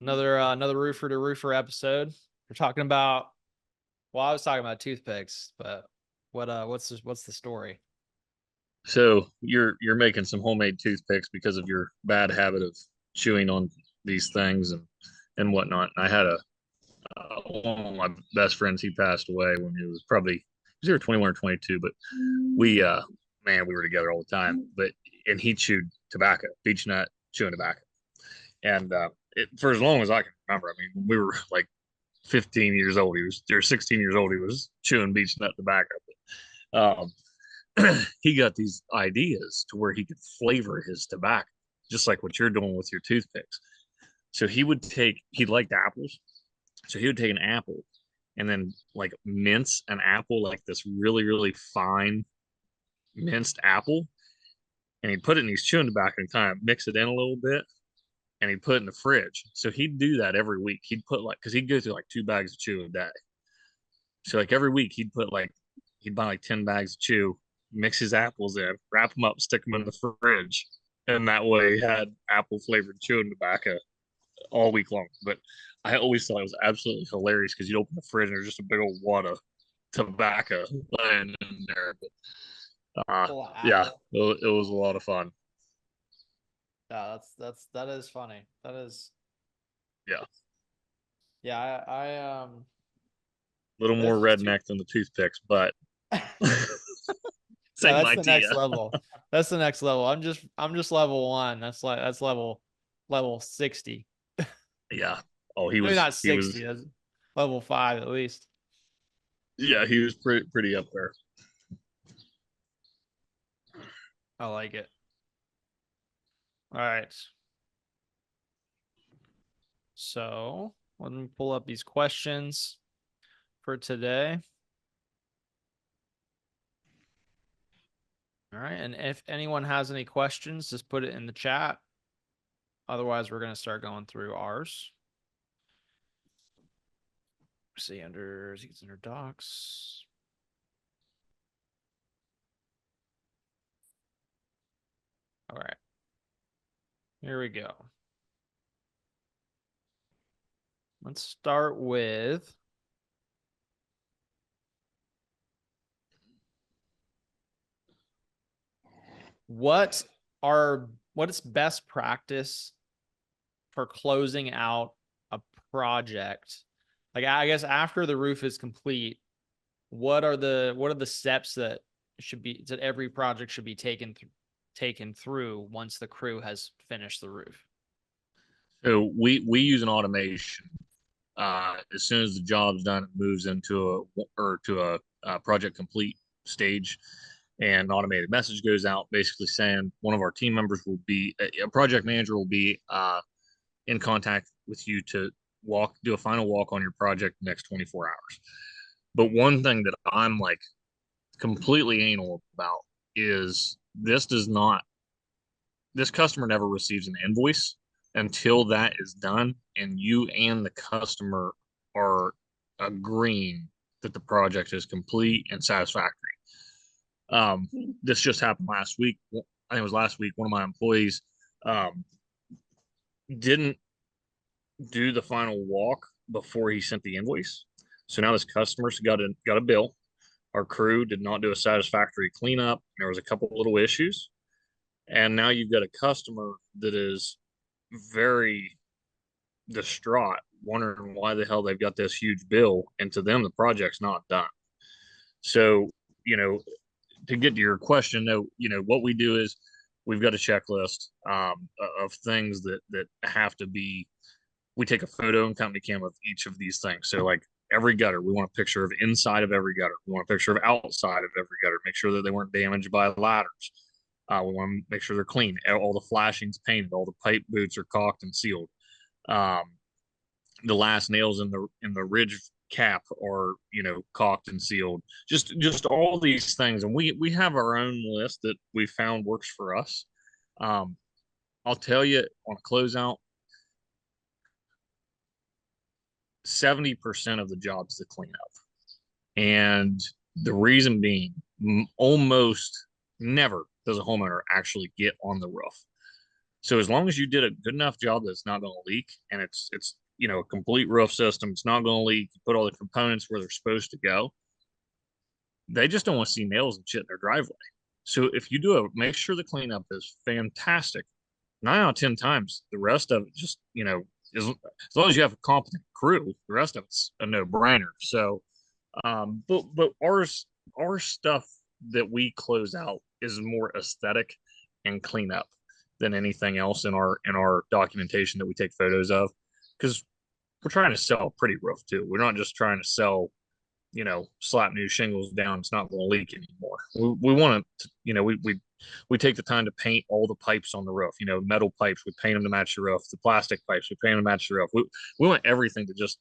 Another Roofer to Roofer episode. We're talking about, well, I was talking about toothpicks, but what's the story? So you're making some homemade toothpicks because of your bad habit of chewing on these things and whatnot. And I had a one of my best friends. He passed away when he was probably he was either 21 or 22, but we man, we were together all the time. But and he chewed tobacco, beech nut, chewing tobacco, and for as long as I can remember. I mean, when we were like 15 years old, he was or 16 years old, he was chewing beech nut tobacco. Um, he got these ideas to where he could flavor his tobacco, just like what you're doing with your toothpicks. So he liked apples. So he would take an apple and then like mince an apple, like this really, really fine minced apple. And he'd put it in his chewing tobacco and kind of mix it in a little bit. And he'd put it in the fridge. So he'd do that every week. He'd put like, cause he'd go through like 2 bags of chew a day. So like every week he'd buy like 10 bags of chew, mix his apples in, wrap them up, stick them in the fridge, and that way he had apple flavored chewing tobacco all week long. But I always thought it was absolutely hilarious because you'd open the fridge and there's just a big old wad of tobacco laying in there. But yeah, Wow. it was a lot of fun. Yeah, that is funny. That is, Yeah, yeah, a little more that's too. redneck than the toothpicks, but Yeah, same that's the next idea. level. That's the next level. I'm just level one. That's level 60. Yeah. Oh, Maybe not he 60. was That's level 5 at least. yeah, he was pretty up there. I like it. All right. So let me pull up these questions for today. All right. And if anyone has any questions, just put it in the chat. Otherwise, we're going to start going through ours. See under docs. All right. Here we go. Let's start with what what is best practice for closing out a project? Like, I guess after the roof is complete, what are the steps that every project should be taken through once the crew has finished the roof? So we use an automation. As soon as the job's done, it moves into a project complete stage, and an automated message goes out, basically saying one of our team members will be a project manager will be in contact with you to do a final walk on your project the next 24 hours. But one thing that I'm like completely anal about is this customer never receives an invoice until that is done and you and the customer are agreeing that the project is complete and satisfactory. This just happened last week. I think it was last week. One of my employees um, didn't do the final walk before he sent the invoice. So now this customer's got a bill. Our crew did not do a satisfactory cleanup. There was a couple little issues, and now you've got a customer that is very distraught, wondering why the hell they've got this huge bill, and to them the project's not done. So, you know, to get to your question, though, what we do is we've got a checklist of things that have to be. We take a photo and company cam of each of these things. So, like every gutter, we want a picture of inside of every gutter. We want a picture of outside of every gutter. Make sure that they weren't damaged by ladders. We want to make sure they're clean. All the flashings painted. All the pipe boots are caulked and sealed. Um, the last nails in the ridge cap are caulked and sealed. Just all these things, and we have our own list that we found works for us. Um, I'll tell you on a closeout, 70% of the job's the cleanup, and the reason being, almost never does a homeowner actually get on the roof. So as long as you did a good enough job that it's not going to leak, and it's a complete roof system, it's not going to leak. You put all the components where they're supposed to go. They just don't want to see nails and shit in their driveway. So if you do make sure the cleanup is fantastic. 9 out of 10 times, the rest of it just as long as you have a competent crew, the rest of it's a no brainer. So, but our stuff that we close out is more aesthetic and cleanup than anything else in our documentation that we take photos of, because we're trying to sell pretty roof too. We're not just trying to sell, slap new shingles down. It's not going to leak anymore. We want to, we take the time to paint all the pipes on the roof. Metal pipes, we paint them to match the roof. The plastic pipes, we paint them to match the roof. We want everything to just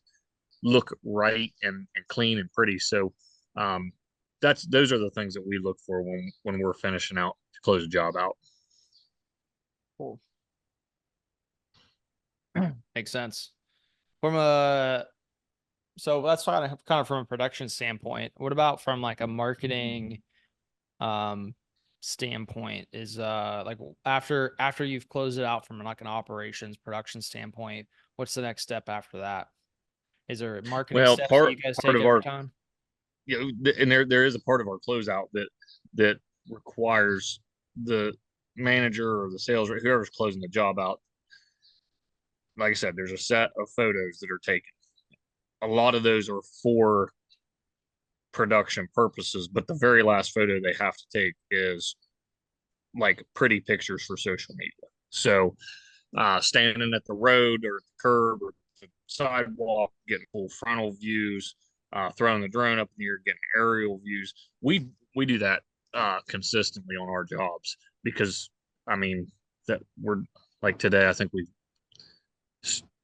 look right and clean and pretty. So, those are the things that we look for when we're finishing out to close a job out. Cool. Makes sense. So that's kind of from a production standpoint. What about from like a marketing standpoint? Is like after you've closed it out from like an operations production standpoint, what's the next step after that? Is there marketing Well, steps that you guys part take of every our time? and there is a part of our closeout that requires the manager or the sales rep, whoever's closing the job out. Like I said, there's a set of photos that are taken. A lot of those are for production purposes, but the very last photo they have to take is like pretty pictures for social media. So, standing at the road or the curb or the sidewalk, getting full frontal views, throwing the drone up in the air, getting aerial views. We do that consistently on our jobs, because I mean that we're like today. I think we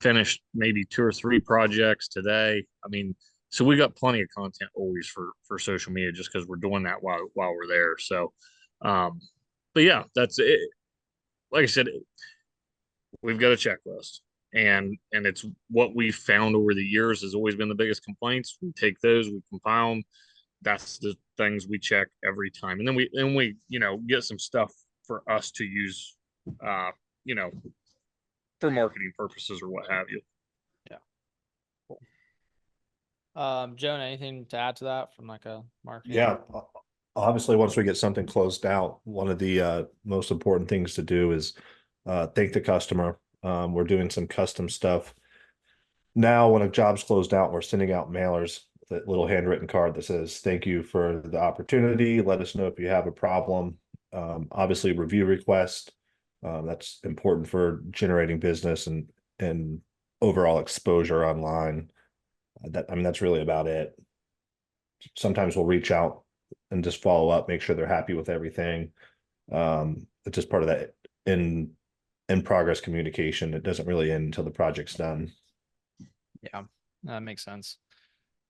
finished maybe 2 or 3 projects today. I mean, so we got plenty of content always for social media, just because we're doing that while we're there. So, but yeah, that's it. Like I said, we've got a checklist, and it's what we've found over the years has always been the biggest complaints. We take those, we compile them. That's the things we check every time, and then we get some stuff for us to use, uh, you know, for marketing purposes or what have you. Yeah. Cool. Jonah, anything to add to that from like a marketing? Yeah. Obviously, once we get something closed out, one of the most important things to do is thank the customer. We're doing some custom stuff now. When a job's closed out, we're sending out mailers with a little handwritten card that says, "Thank you for the opportunity. Let us know if you have a problem." Obviously, review request. That's important for generating business and overall exposure online. That's really about it. Sometimes we'll reach out and just follow up, make sure they're happy with everything. It's just part of that in progress communication. It doesn't really end until the project's done. Yeah, that makes sense.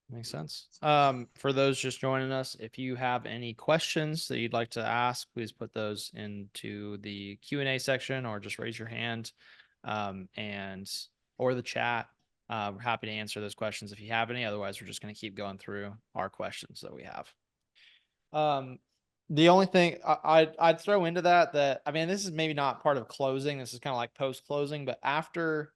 Makes sense. For those just joining us, if you have any questions that you'd like to ask, please put those into the Q&A section, or just raise your hand, or the chat. We're happy to answer those questions if you have any. Otherwise, we're just going to keep going through our questions that we have. The only thing I'd throw into that, I mean, this is maybe not part of closing. This is kind of like post-closing, but after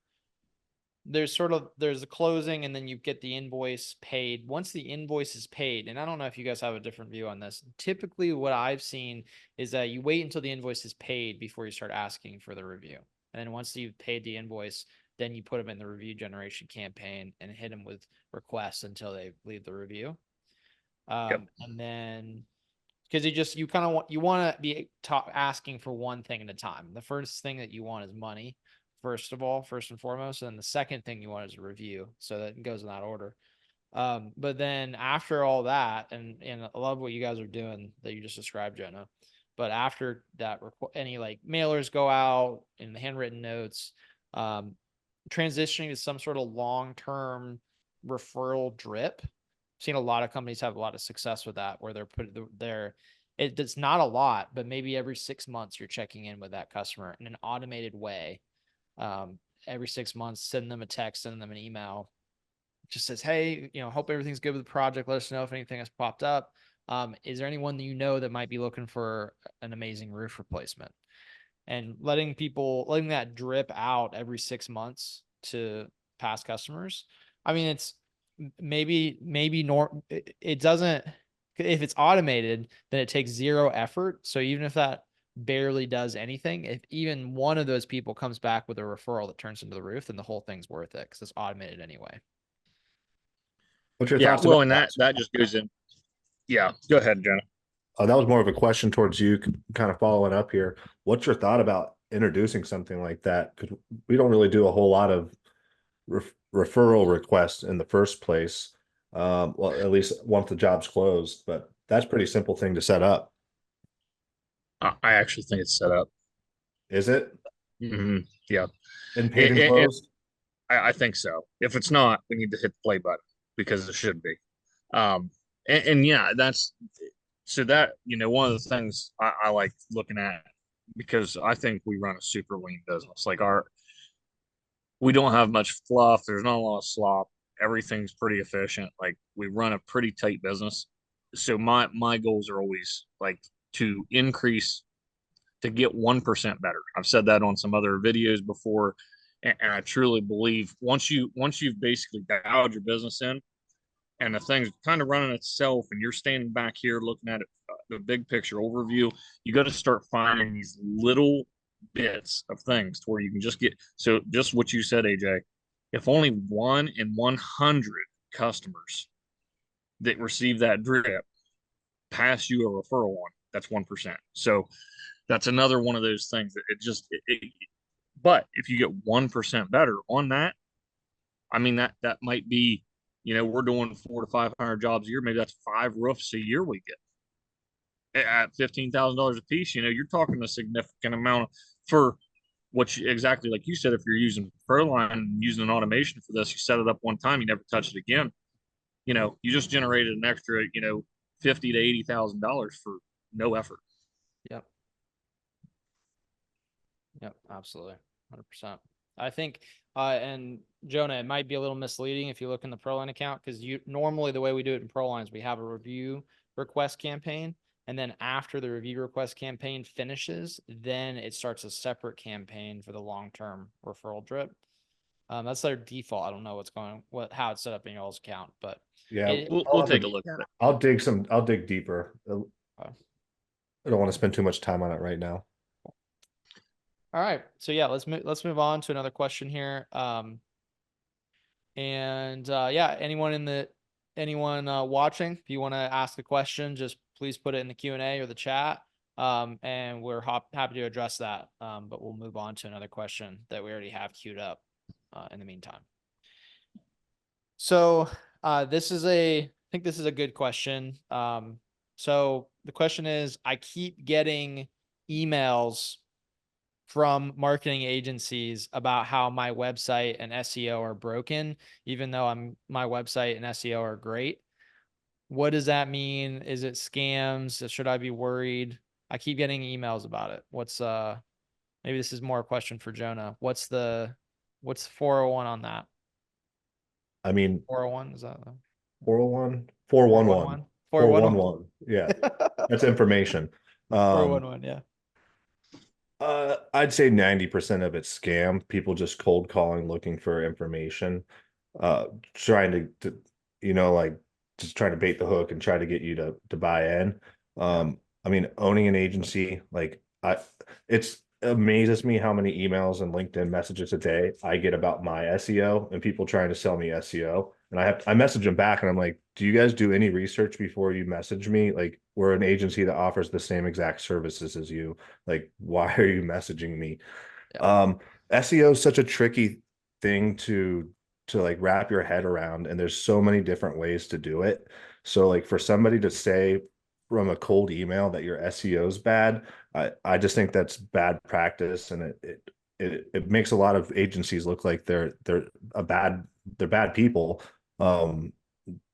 there's the closing, and then you get the invoice paid. Once the invoice is paid, and I don't know if you guys have a different view on this. Typically what I've seen is that you wait until the invoice is paid before you start asking for the review. And then once you've paid the invoice, then you put them in the review generation campaign and hit them with requests until they leave the review. Yep. And then, because you want to be asking for one thing at a time. The first thing that you want is money, first and foremost. And then the second thing you want is a review. So that goes in that order. But then after all that, and I love what you guys are doing that you just described, Jonah. But after that, any like mailers go out and the handwritten notes, transitioning to some sort of long-term referral drip. I've seen a lot of companies have a lot of success with that, where it's not a lot, but maybe every 6 months you're checking in with that customer in an automated way. Every 6 months, send them a text, send them an email. It just says, "Hey, hope everything's good with the project. Let us know if anything has popped up. Is there anyone that you know that might be looking for an amazing roof replacement?" and letting that drip out every 6 months to past customers. I mean, it's maybe it doesn't, if it's automated, then it takes zero effort. So even if that barely does anything, if even one of those people comes back with a referral that turns into the roof, then the whole thing's worth it because it's automated anyway. What's your Yeah, thoughts well, about and that just goes in. Yeah, go ahead, Jonah. that was more of a question towards you, kind of following up here. What's your thought about introducing something like that? Because we don't really do a whole lot of referral requests in the first place. Well, at least once the job's closed, but that's a pretty simple thing to set up. I actually think it's set up. Is it? Mm-hmm. Yeah, And paid and it, closed? I think so. If it's not, we need to hit the play button because it should be. And yeah, that's so that, one of the things I like looking at, because I think we run a super lean business. Like we don't have much fluff. There's not a lot of slop. Everything's pretty efficient. Like we run a pretty tight business. So my goals are always like to increase, to get 1% better. I've said that on some other videos before. And I truly believe once you've basically dialed your business in and the thing's kind of running itself and you're standing back here looking at it, the big picture overview, you got to start finding these little bits of things to where you can just get. So just what you said, AJ, if only 1 in 100 customers that receive that drip pass you a referral on, that's 1%. So that's another one of those things that but if you get 1% better on that, I mean, that might be, we're doing 400 to 500 jobs a year. Maybe that's 5 roofs a year we get at $15,000 a piece. You're talking a significant amount for exactly like you said. If you're using ProLine and using an automation for this, you set it up one time, you never touch it again. You just generated an extra, $50,000 to $80,000 for no effort. Yep. Yep, absolutely. 100%. I think, and Jonah, it might be a little misleading if you look in the ProLine account, because normally the way we do it in ProLine is we have a review request campaign, and then after the review request campaign finishes, then it starts a separate campaign for the long-term referral drip. That's their default. I don't know how it's set up in y'all's account, but yeah, we'll take a look at it. I'll dig deeper. I don't want to spend too much time on it right now. All right. So yeah, let's move on to another question here. Yeah, anyone watching, if you want to ask a question, just please put it in the Q&A or the chat. And we're happy to address that. But we'll move on to another question that we already have queued up in the meantime. So I think this is a good question. So the question is, I keep getting emails from marketing agencies about how my website and SEO are broken, even though my website and SEO are great. What does that mean? Is it scams? Should I be worried? I keep getting emails about it. Maybe this is more a question for Jonah. What's 401 on that? I mean, 401 is that 401? 411. 411. Yeah. That's information. 411, yeah. I'd say 90% of it's scam. People just cold calling, looking for information, trying to like just trying to bait the hook and try to get you to buy in. I mean, owning an agency, like it's amazes me how many emails and LinkedIn messages a day I get about my SEO and people trying to sell me SEO. And I message them back and I'm like, do you guys do any research before you message me? Like, we're an agency that offers the same exact services as you. Like, why are you messaging me? Yeah. SEO is such a tricky thing to like wrap your head around, and there's so many different ways to do it. So like for somebody to say from a cold email that your SEO is bad, I just think that's bad practice, and it makes a lot of agencies look like they're bad people,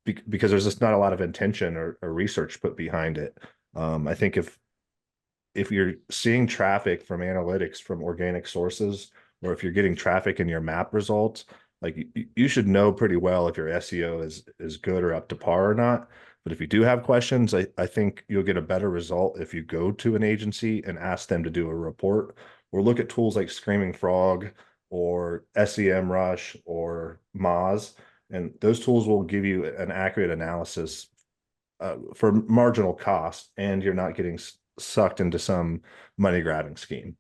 because there's just not a lot of intention or research put behind it. I think if you're seeing traffic from analytics from organic sources, or if you're getting traffic in your map results, like you should know pretty well if your SEO is good or up to par or not. But if you do have questions, I think you'll get a better result if you go to an agency and ask them to do a report, or look at tools like Screaming Frog or SEMrush or Moz, and those tools will give you an accurate analysis for marginal cost, and you're not getting sucked into some money grabbing scheme.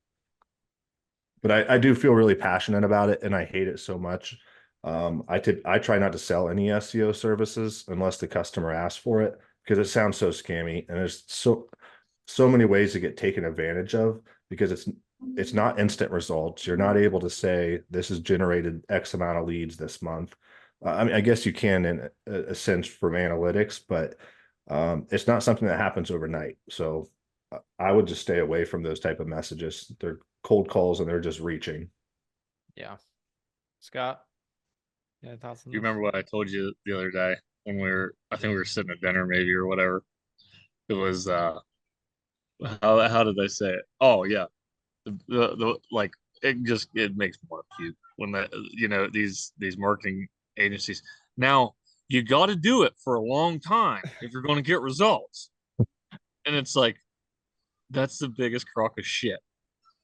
But I do feel really passionate about it, and I hate it so much. I try not to sell any SEO services unless the customer asks for it, because it sounds so scammy, and there's so many ways to get taken advantage of, because it's not instant results. You're not able to say this has generated X amount of leads this month. I mean, I guess you can in a sense from analytics, but it's not something that happens overnight. So I would just stay away from those type of messages. They're cold calls and they're just reaching. Yeah. Scott? Yeah, thoughts on You this? remember what I told you the other day when I think we were sitting at dinner maybe or whatever. It was how did I say it? Oh yeah, the like it makes me want to puke when these marketing agencies. Now you got to do it for a long time if you're going to get results, and it's like that's the biggest crock of shit.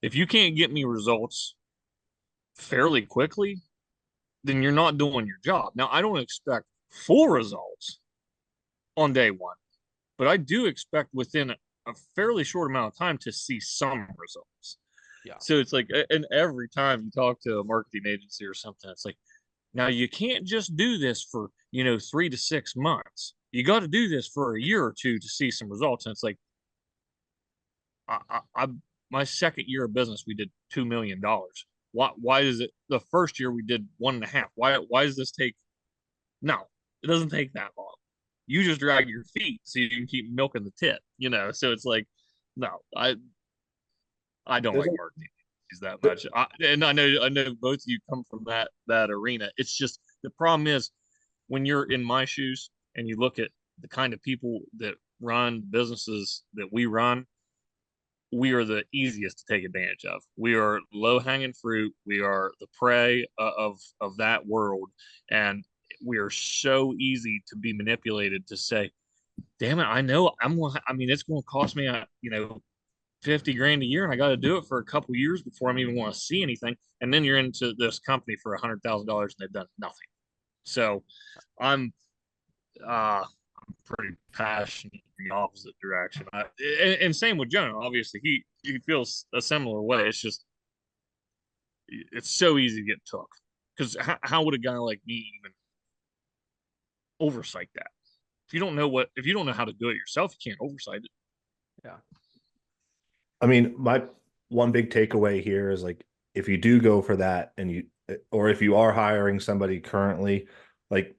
If you can't get me results fairly quickly, then you're not doing your job. Now I don't expect full results on day one, but I do expect within a fairly short amount of time to see some results. Yeah. So it's like, and every time you talk to a marketing agency or something, it's like, now you can't just do this for, 3 to 6 months. You got to do this for a year or two to see some results. And it's like, I my second year of business, we did $2 million. Why is it the first year we did 1.5? Why does this take? No, it doesn't take that long. You just drag your feet so you can keep milking the tit, So it's like, no, I don't like marketing that much. And I know both of you come from that arena. It's just the problem is when you're in my shoes and you look at the kind of people that run businesses that we run, we are the easiest to take advantage of. We are low hanging fruit. We are the prey of that world, and we are so easy to be manipulated to say, "Damn it, I know I mean, it's going to cost me, 50 grand a year, and I got to do it for a couple years before I'm even want to see anything." And then you're into this company for $100,000 and they've done nothing. So I'm pretty passionate in the opposite direction. And same with Jonah. Obviously, he feels a similar way. It's just it's so easy to get took. Because how would a guy like me even oversight that? If you don't know how to do it yourself, you can't oversight it. Yeah. I mean, my one big takeaway here is like, if you do go for that or if you are hiring somebody currently, like,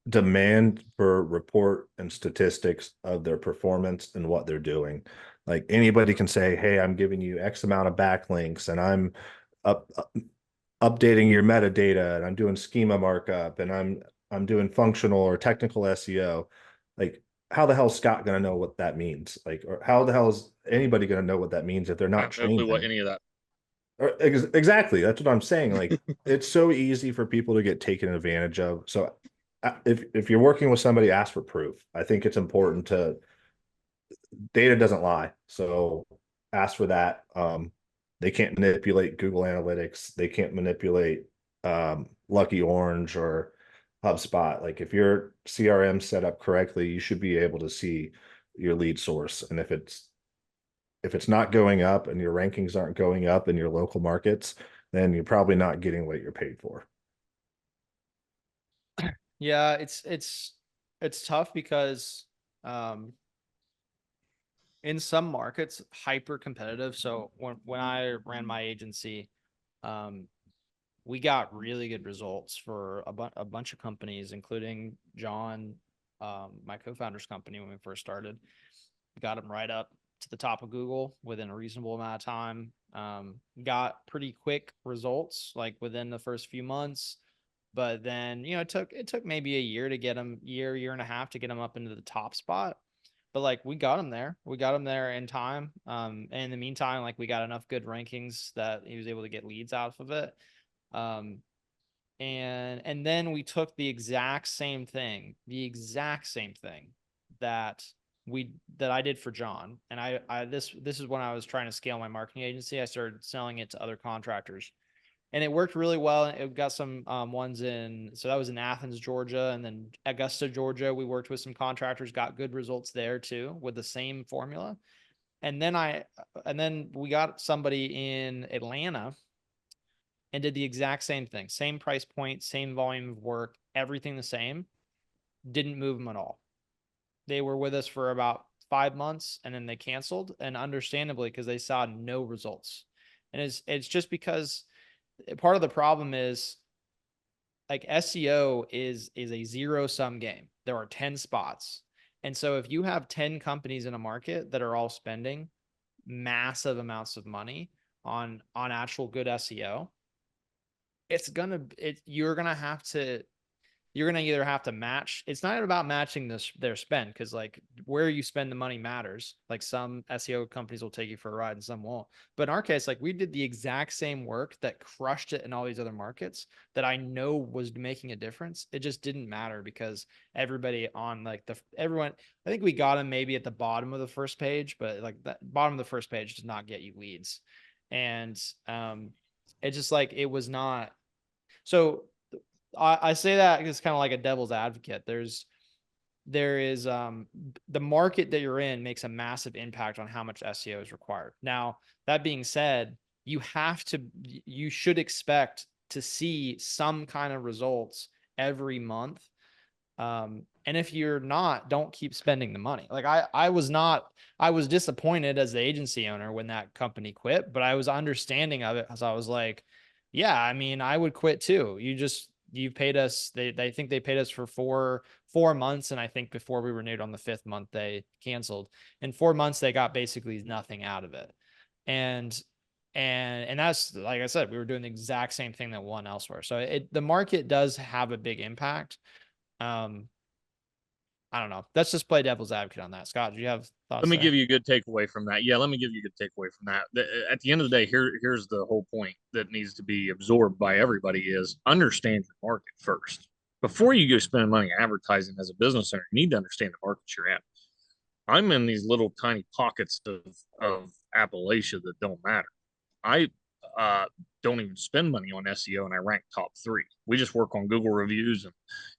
demand for report and statistics of their performance and what they're doing. Like, anybody can say, hey, I'm giving you X amount of backlinks, and I'm updating your metadata, and I'm doing schema markup, and I'm doing functional or technical SEO. Like, how the hell is Scott going to know what that means? Like, or how the hell is anybody going to know what that means if they're not trained? What any of that. Exactly. That's what I'm saying. Like, it's so easy for people to get taken advantage of. So if you're working with somebody, ask for proof. I think it's important data doesn't lie. So ask for that. They can't manipulate Google Analytics. They can't manipulate Lucky Orange or HubSpot. Like, if your CRM set up correctly, you should be able to see your lead source. And if it's not going up and your rankings aren't going up in your local markets, then you're probably not getting what you're paid for. Yeah, it's tough because in some markets, hyper competitive. So when I ran my agency, we got really good results for a bunch of companies, including John, my co-founder's company when we first started. Got them right up to the top of Google within a reasonable amount of time. Got pretty quick results, like within the first few months. But then, it took maybe a year to get them, year and a half to get them up into the top spot. But like, we got them there. We got them there in time. And in the meantime, like, we got enough good rankings that he was able to get leads out of it. And then we took the exact same thing that that I did for John. And this is when I was trying to scale my marketing agency. I started selling it to other contractors, and it worked really well. It got some ones in, so that was in Athens, Georgia, and then Augusta, Georgia. We worked with some contractors, got good results there too with the same formula. And then we got somebody in Atlanta and did the exact same thing, same price point, same volume of work, everything the same. Didn't move them at all. They were with us for about 5 months and then they canceled, and understandably, because they saw no results. And it's just because part of the problem is like SEO is a zero sum game. There are 10 spots. And so if you have 10 companies in a market that are all spending massive amounts of money on actual good SEO, you're gonna either have to match. It's not about matching their spend, because like where you spend the money matters. Like some SEO companies will take you for a ride and some won't. But in our case, like we did the exact same work that crushed it in all these other markets that I know was making a difference. It just didn't matter because everybody on like everyone, I think we got them maybe at the bottom of the first page, but like that bottom of the first page does not get you leads. And it's just like it was not. So I say that it's kind of like a devil's advocate. There is the market that you're in makes a massive impact on how much SEO is required. Now, that being said, you should expect to see some kind of results every month. And if you're not, don't keep spending the money. Like I was disappointed as the agency owner when that company quit, but I was understanding of it as I was like, yeah, I mean, I would quit too. You paid us. They think they paid us for four months, and I think before we renewed on the 5th month, they canceled. In 4 months, they got basically nothing out of it, and that's like I said, we were doing the exact same thing that won elsewhere. So the market does have a big impact. I don't know. Let's just play devil's advocate on that. Scott, do you have thoughts? Let me there? give you a good takeaway from that. Yeah, let me give you a good takeaway from that. At the end of the day, here's the whole point that needs to be absorbed by everybody is understand your market first. Before you go spending money advertising as a business owner, you need to understand the market you're in. I'm in these little tiny pockets of Appalachia that don't matter. I don't even spend money on SEO, and I rank top 3. We just work on Google reviews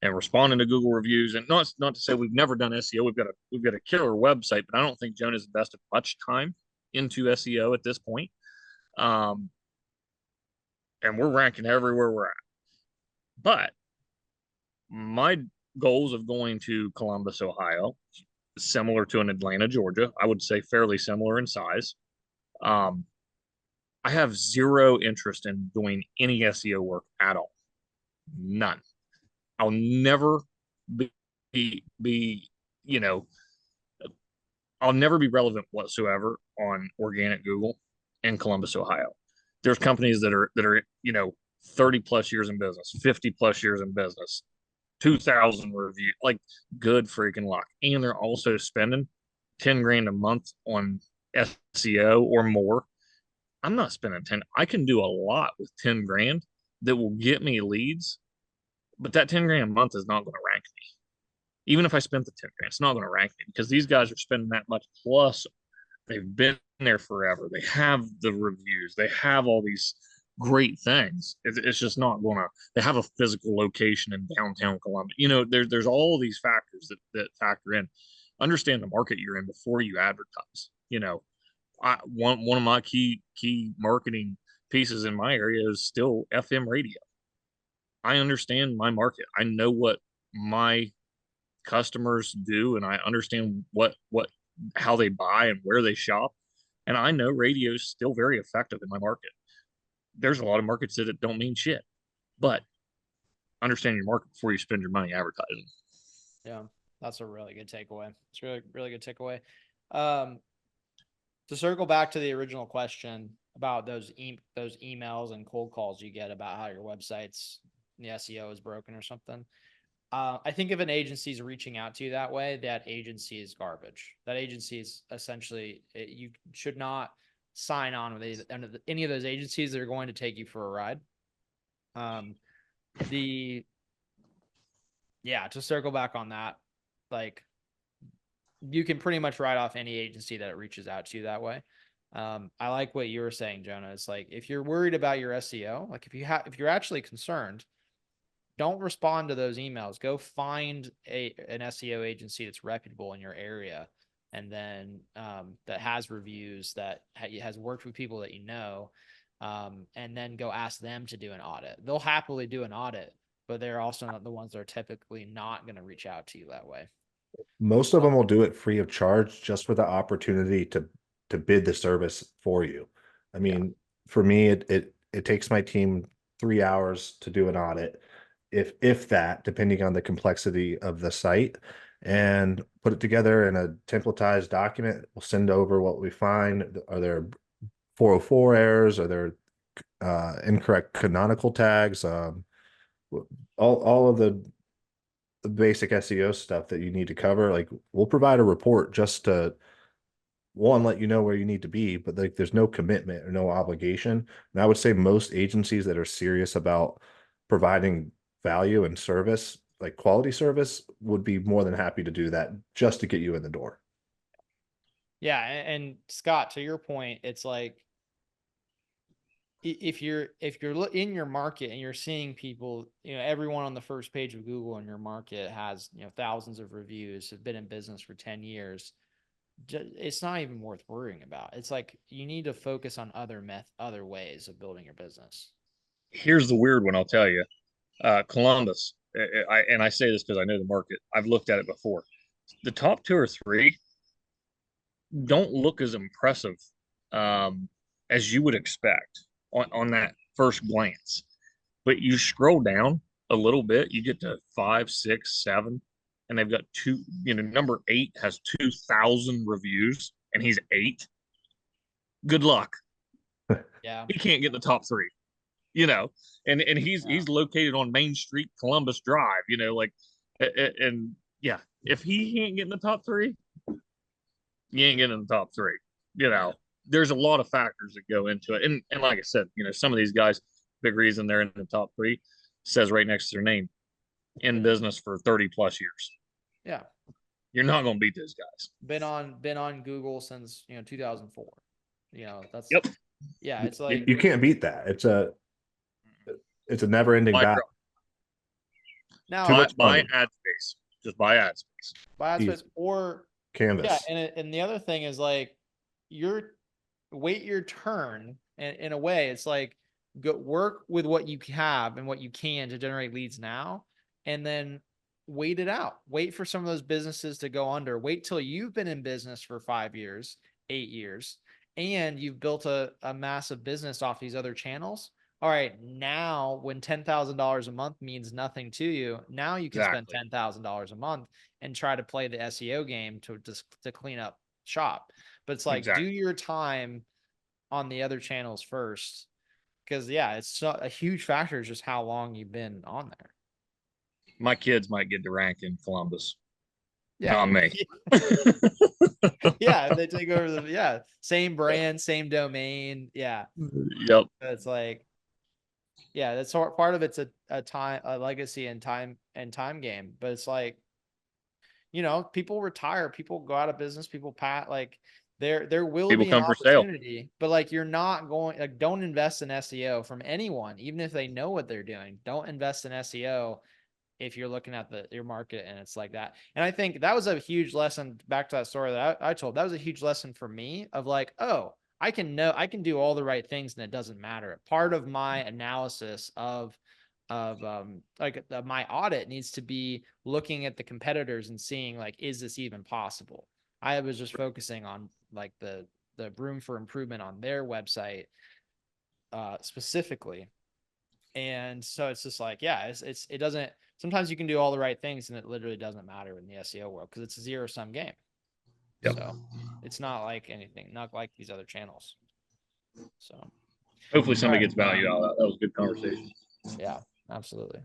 and responding to Google reviews. And not to say we've never done SEO. We've got a killer website, but I don't think Jonah's invested much time into SEO at this point. And we're ranking everywhere we're at. But my goals of going to Columbus, Ohio, similar to an Atlanta, Georgia, I would say fairly similar in size. I have zero interest in doing any SEO work at all. None. I'll never be I'll never be relevant whatsoever on organic Google in Columbus, Ohio. There's companies that are 30 plus years in business, 50 plus years in business, 2,000 reviews, like good freaking luck. And they're also spending 10 grand a month on SEO or more. I'm not spending 10. I can do a lot with 10 grand that will get me leads, but that 10 grand a month is not going to rank me. Even if I spent the 10 grand, it's not going to rank me because these guys are spending that much. Plus, they've been there forever. They have the reviews. They have all these great things. It's just not going to. They have a physical location in downtown Columbus. There's all these factors that factor in. Understand the market you're in before you advertise. One of my key marketing pieces in my area is still FM radio. I understand my market. I know what my customers do, and I understand how they buy and where they shop. And I know radio is still very effective in my market. There's a lot of markets that it don't mean shit, but understand your market before you spend your money advertising. Yeah, that's a really good takeaway. It's really, really good takeaway. To circle back to the original question about those emails and cold calls you get about how your website's the SEO is broken or something. I think if an agency is reaching out to you that way, that agency is garbage. That agency is essentially, you should not sign on with any of those agencies that are going to take you for a ride. To circle back on that, like you can pretty much write off any agency that reaches out to you that way. I like what you were saying, Jonah. It's like, if you're worried about your SEO, like if you're actually concerned, don't respond to those emails. Go find an SEO agency that's reputable in your area, and then that has reviews, that has worked with people that you know, and then go ask them to do an audit. They'll happily do an audit, but they're also not the ones that are typically not going to reach out to you that way. Most of them will do it free of charge just for the opportunity to bid the service for you. I mean, for me, it takes my team 3 hours to do an audit, if that, depending on the complexity of the site, and put it together in a templatized document. We'll send over what we find. Are there 404 errors? Are there incorrect canonical tags? All of the basic SEO stuff that you need to cover. Like, we'll provide a report just to, one, let you know where you need to be, but like, there's no commitment or no obligation. And I would say most agencies that are serious about providing value and service, like quality service, would be more than happy to do that just to get you in the door. Yeah. And Scott, to your point, it's like, if you're in your market and you're seeing people, everyone on the first page of Google in your market has, thousands of reviews, have been in business for 10 years. It's not even worth worrying about. It's like, you need to focus on other ways of building your business. Here's the weird one, I'll tell you. Columbus. I say this because I know the market. I've looked at it before. The top 2 or 3 don't look as impressive as you would expect on that first glance. But you scroll down a little bit, you get to 5, 6, 7, and they've got number 8 has 2,000 reviews, and he's 8. Good luck. Yeah. He can't get in the top 3, and he's located on Main Street, Columbus Drive, and yeah, if he can't get in the top 3, you ain't getting in the top 3. There's a lot of factors that go into it, and like I said, some of these guys, big reason they're in the top 3 says right next to their name, in business for 30 plus years. Yeah. You're not going to beat those guys. Been on Google since 2004. That's Yep. Yeah, it's like, you can't beat that. It's a never ending battle. now buy ad space. Just buy ad space. Buy ad space or Canvas. Yeah, and the other thing is, like, wait your turn, and in a way, it's like, go work with what you have and what you can to generate leads now, and then wait it out. Wait for some of those businesses to go under. Wait till you've been in business for 5 years, 8 years, and you've built a massive business off these other channels. All right, now when $10,000 a month means nothing to you, now you can spend $10,000 a month and try to play the SEO game to clean up shop. But it's like, do your time on the other channels first, because it's a huge factor, just how long you've been on there. My kids might get to rank in Columbus. Yeah. Not me. Yeah, they take over same brand, same domain. Yeah. Yep. It's like, that's part of it's a legacy and time game. But it's like, people retire, people go out of business, people like, there will people be an come for sale. opportunity, but like, you're not going, like, don't invest in SEO from anyone, even if they know what they're doing. Don't invest in SEO if you're looking at your market and it's like that. And I think that was a huge lesson, back to that story that I told. That was a huge lesson for me of like, oh, I can do all the right things and it doesn't matter. Part of my analysis of my audit needs to be looking at the competitors and seeing, like, is this even possible? I was just focusing on, like, the room for improvement on their website specifically. And so it's just like, it doesn't, sometimes you can do all the right things and it literally doesn't matter in the SEO world, because it's a zero-sum game. Yep. So it's not like anything, not like these other channels. So hopefully somebody gets value out of that. That was a good conversation. Yeah, absolutely.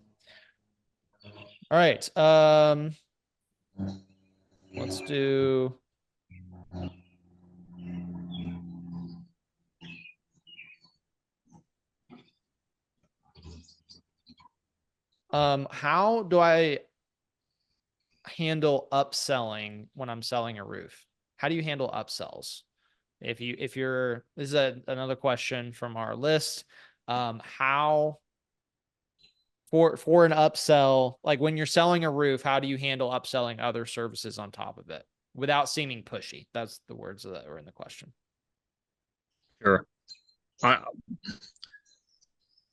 All right. Let's do. How do I handle upselling when I'm selling a roof? How do you handle upsells? If you're, this is another question from our list. How for an upsell, like when you're selling a roof, how do you handle upselling other services on top of it without seeming pushy? That's the words that are in the question. Sure.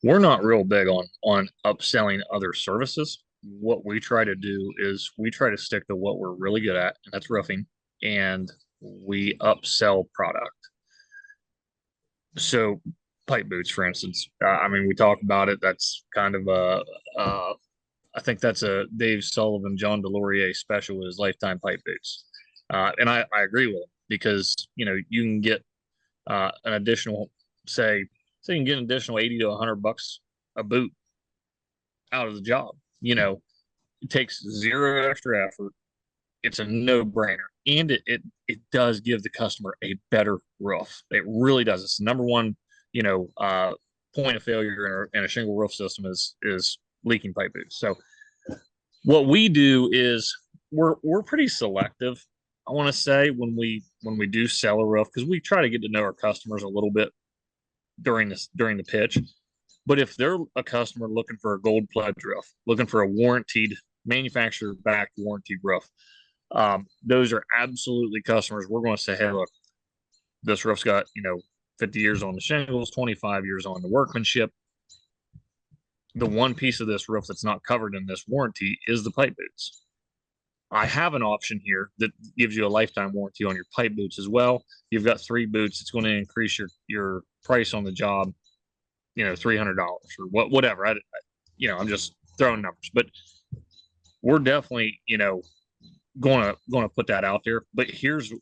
We're not real big on upselling other services. What we try to do is we try to stick to what we're really good at, and that's roofing, and we upsell product. So pipe boots, for instance, I mean, we talk about it. That's kind of I think that's a Dave Sullivan, John Delorier special with his lifetime pipe boots. And I agree with him because, you know, you can get an additional, say you can get an additional 80 to $100 a boot out of the job. You know, it takes zero extra effort. It's a no-brainer. And it does give the customer a better roof. It really does. It's the number one, you know, point of failure in a shingle roof system is leaking pipe boots. So what we do is we're pretty selective, I want to say, when we do sell a roof, because we try to get to know our customers a little bit during the pitch. But if they're a customer looking for a gold pledge roof, looking for a warranted, manufacturer backed warranted roof, those are absolutely customers. We're going to say, hey, look, this roof's got, you know, 50 years on the shingles, 25 years on the workmanship. The one piece of this roof that's not covered in this warranty is the pipe boots. I have an option here that gives you a lifetime warranty on your pipe boots as well. You've got 3 boots. It's going to increase your price on the job, you know, $300 or whatever. You know, I'm just throwing numbers, but we're definitely, you know, going to put that out there. But here's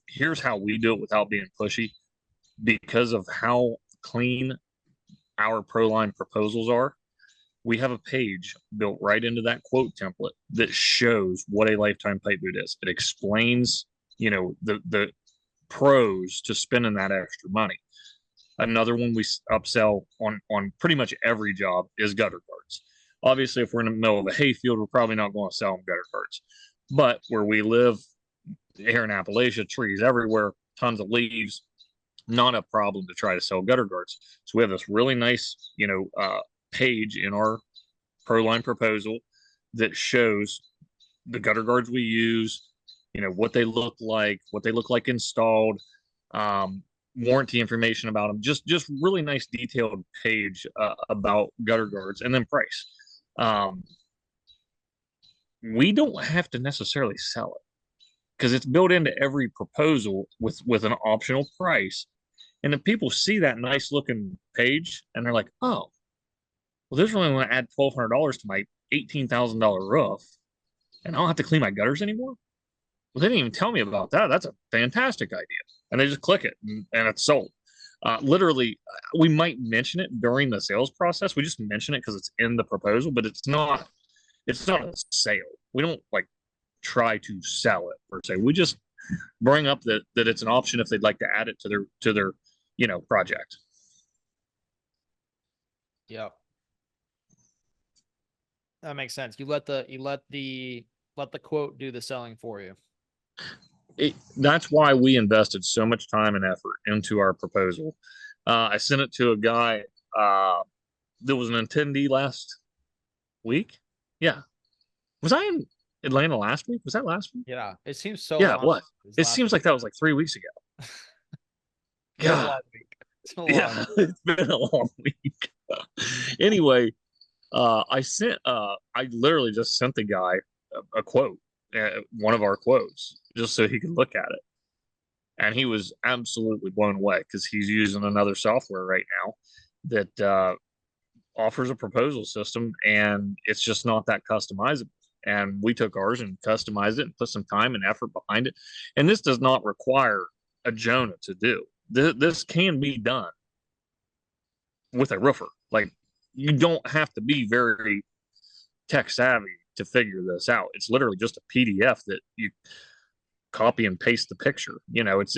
how we do it without being pushy, because of how clean our ProLine proposals are. We have a page built right into that quote template that shows what a lifetime pipe boot is. It explains, you know, the pros to spending that extra money. Another one we upsell on pretty much every job is gutter guards. Obviously, if we're in the middle of a hayfield, we're probably not going to sell them gutter guards. But where we live here in Appalachia, trees everywhere, tons of leaves, not a problem to try to sell gutter guards. So we have this really nice, you know, page in our ProLine proposal that shows the gutter guards we use, you know, what they look like installed, warranty information about them, just really nice detailed page about gutter guards, and then price. We don't have to necessarily sell it because it's built into every proposal with an optional price. And if people see that nice looking page and they're like, oh, well, this really want to add $1,200 to my $18,000 roof, and I don't have to clean my gutters anymore. Well, they didn't even tell me about that. That's a fantastic idea. And they just click it and it's sold. Literally, we might mention it during the sales process. We just mention it because it's in the proposal, but it's not a sale. We don't like try to sell it per se. We just bring up that it's an option if they'd like to add it to their you know, project. Yep. That makes sense. You let the quote do the selling for you. That's why we invested so much time and effort into our proposal. I sent it to a guy. There was an attendee last week. Yeah. Was I in Atlanta last week? Was that last week? Yeah. It seems so. Yeah, what? It seems like that was like 3 weeks ago. God. Yeah, it's been a long week. Anyway, I literally just sent the guy a quote, one of our quotes, just so he could look at it. And he was absolutely blown away because he's using another software right now that offers a proposal system, and it's just not that customizable. And we took ours and customized it and put some time and effort behind it. And this does not require a Jonah to do. This can be done with a roofer. Like, you don't have to be very tech savvy to figure this out. It's literally just a PDF that you copy and paste the picture. You know, it's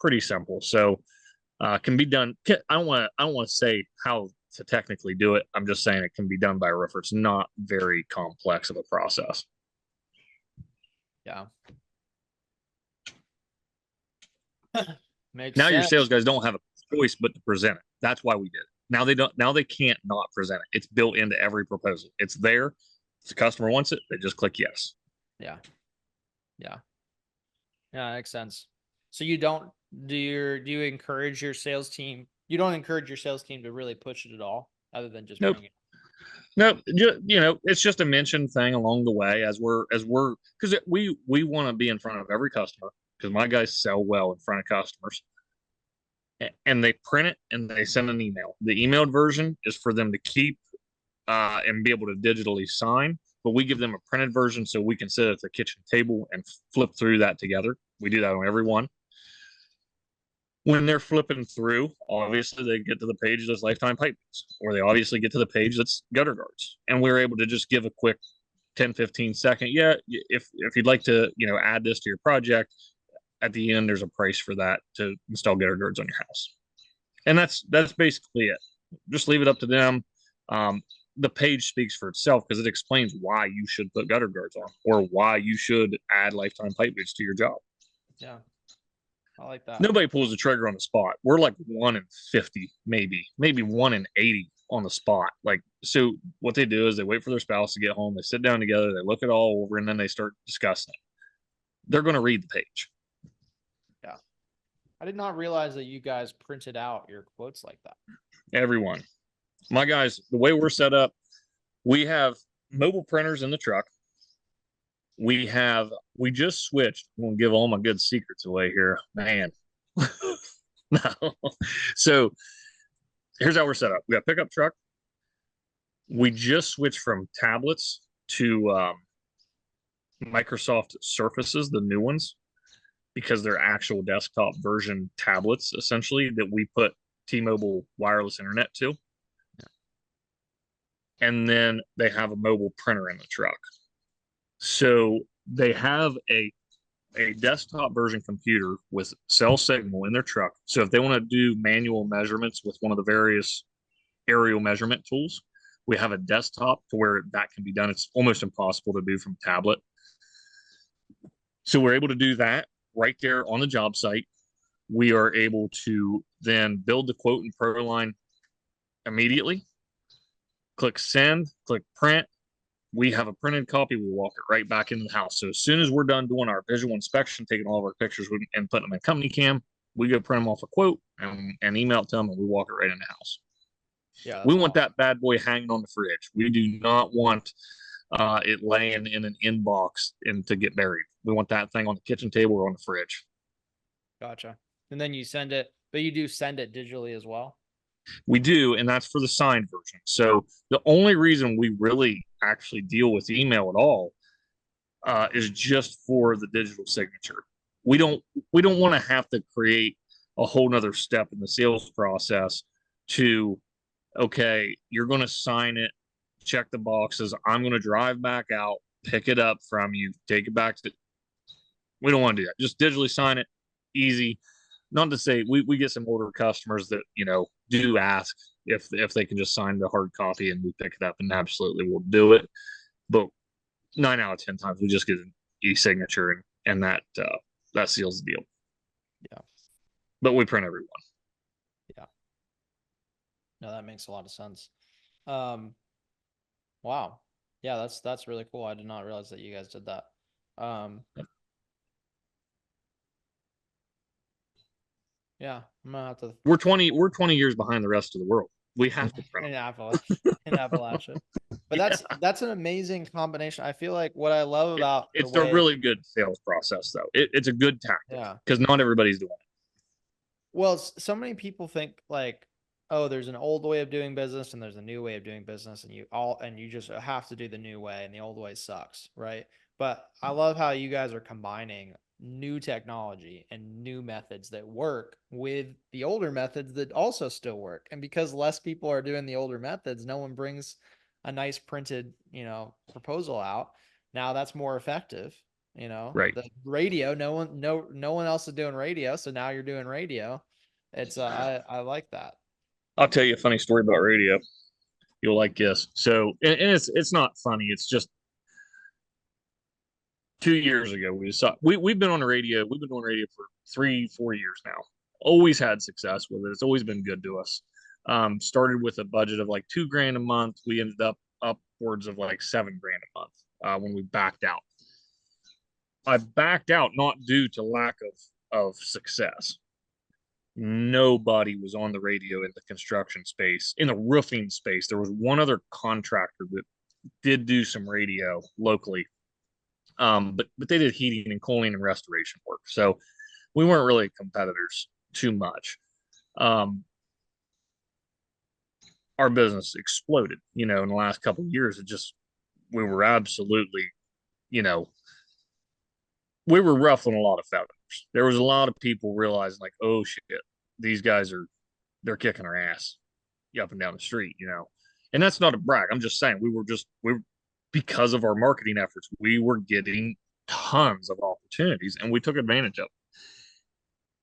pretty simple. So can be done. I don't want to say how to technically do it. I'm just saying it can be done by a roofer. It's not very complex of a process. Yeah. Makes Now your sense. sales guys don't have a choice but to present it. That's why we did it. Now they don't. Now they can't not present it. It's built into every proposal. It's there. If the customer wants it, they just click yes. Yeah. Yeah. Yeah, that makes sense. So you don't do you encourage your sales team? You don't encourage your sales team to really push it at all, other than just Nope. bring it. No, it's just a mentioned thing along the way as we're because we want to be in front of every customer because my guys sell well in front of customers. And they print it and they send an email. The emailed version is for them to keep and be able to digitally sign, but we give them a printed version so we can sit at the kitchen table and flip through that together. We do that on every one. When they're flipping through, obviously they get to the page that's lifetime pipe, or they obviously get to the page that's gutter guards. And we're able to just give a quick 10, 15 second, yeah, if you'd like to, add this to your project, at the end, there's a price for that to install gutter guards on your house. And that's basically it. Just leave it up to them. The page speaks for itself because it explains why you should put gutter guards on or why you should add lifetime pipe boots to your job. Yeah. I like that. Nobody pulls the trigger on the spot. We're like 1 in 50, maybe 1 in 80 on the spot. Like, so what they do is they wait for their spouse to get home. They sit down together, they look it all over, and then they start discussing it. They're going to read the page. Yeah. I did not realize that you guys printed out your quotes like that. Everyone. My guys, the way we're set up, we have mobile printers in the truck. We just switched. I'm going to give all my good secrets away here, man. No. So here's how we're set up. We got pickup truck. We just switched from tablets to Microsoft Surfaces, the new ones, because they're actual desktop version tablets, essentially, that we put T-Mobile wireless internet to. And then they have a mobile printer in the truck. So they have a desktop version computer with cell signal in their truck. So if they want to do manual measurements with one of the various aerial measurement tools, we have a desktop to where that can be done. It's almost impossible to do from tablet. So we're able to do that right there on the job site. We are able to then build the quote in ProLine immediately. Click send, click print. We have a printed copy. We walk it right back into the house. So as soon as we're done doing our visual inspection, taking all of our pictures and putting them in company cam, we go print them off a quote and email it to them, and we walk it right in the house. Yeah, we want that bad boy hanging on the fridge. We do not want it laying in an inbox and to get buried. We want that thing on the kitchen table or on the fridge. Gotcha. And then you send it, but you do send it digitally as well? We do, and that's for the signed version. So the only reason we really actually deal with email at all is just for the digital signature. We don't want to have to create a whole nother step in the sales process to, okay, you're going to sign it, check the boxes. I'm going to drive back out, pick it up from you, take it back to. We don't want to do that. Just digitally sign it, easy. Not to say we get some older customers that do ask if they can just sign the hard copy and we pick it up, and absolutely we'll do it. But 9 out of 10 times we just get an e-signature and that seals the deal. Yeah. But we print every one. Yeah. No, that makes a lot of sense. Wow. Yeah, that's really cool. I did not realize that you guys did that. Yeah, I'm gonna have to. We're 20 years behind the rest of the world. We have to print in Appalachia. But that's an amazing combination. I feel like what I love about it's a really good sales process, though. It's a good tactic because not everybody's doing it. Well, so many people think like, oh, there's an old way of doing business and there's a new way of doing business, and you just have to do the new way, and the old way sucks, right? But I love how you guys are combining new technology and new methods that work with the older methods that also still work. And because less people are doing the older methods, no one brings a nice printed, proposal out. Now that's more effective, right. The radio, no one else is doing radio. So now you're doing radio. It's, I like that. I'll tell you a funny story about radio. You'll like this. So, and it's not funny. It's just, 2 years ago, we've been on the radio. We've been doing radio for 3-4 years now. Always had success with it. It's always been good to us. Started with a budget of like $2,000 a month. We ended up upwards of like $7,000 a month when we backed out. I backed out not due to lack of success. Nobody was on the radio in the construction space. In the roofing space, there was one other contractor that did do some radio locally, but they did heating and cooling and restoration work. So we weren't really competitors too much. Our business exploded, in the last couple of years. We were absolutely, we were ruffling a lot of feathers. There was a lot of people realizing like, oh shit, these guys they're kicking our ass up and down the street, and that's not a brag. I'm just saying because of our marketing efforts, we were getting tons of opportunities and we took advantage of it.